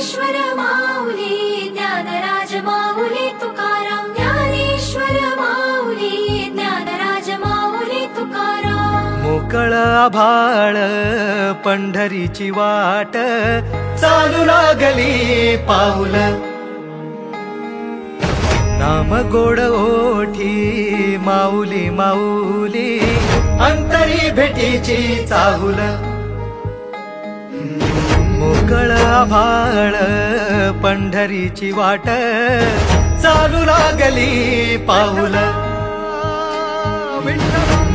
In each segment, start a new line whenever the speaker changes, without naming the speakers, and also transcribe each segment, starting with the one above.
ज्ञानेश्वर माऊली ज्ञानराज माऊली तुकाराम ज्ञानेश्वर माऊली ज्ञानराज माऊली तुकाराम
मोकळ आभाळ पंढरीची वाट चालू लागली पाऊल नाम गोड ओठी माऊली माऊली अंतरी भेटीची चाहुल मोकळ आभाळ पंढरीची वाट चालू लागली पाऊल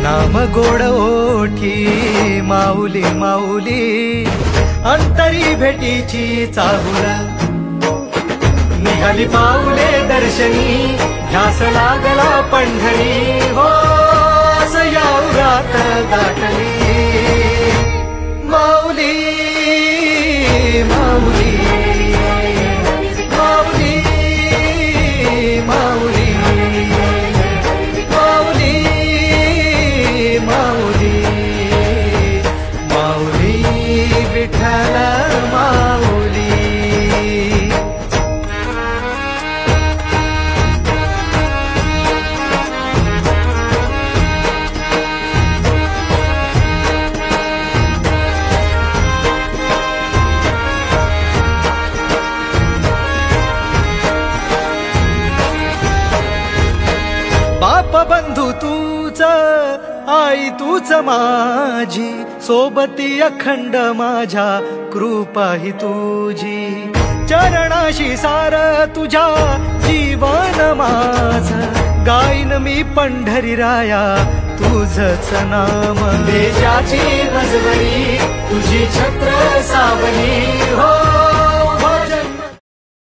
नाम गोड ओठी माऊली माऊली अंतरी भेटीची चाहुल निघाली पाऊले दर्शनी ध्यास लागला पंढरी हो सयाउरात दाटली माऊली माऊली माऊली माऊली माऊली माऊली माऊली विठ्ठल माऊली बाप बंधू तूच आई तूच माझी सोबती अखंड माझ्या कृपा ही तुझी चरणाशी सार तुझ्या जीवन माझ गाईन मी पंढरी राया तुझच नाम देशाची मजवरी तुझी छत्र सावली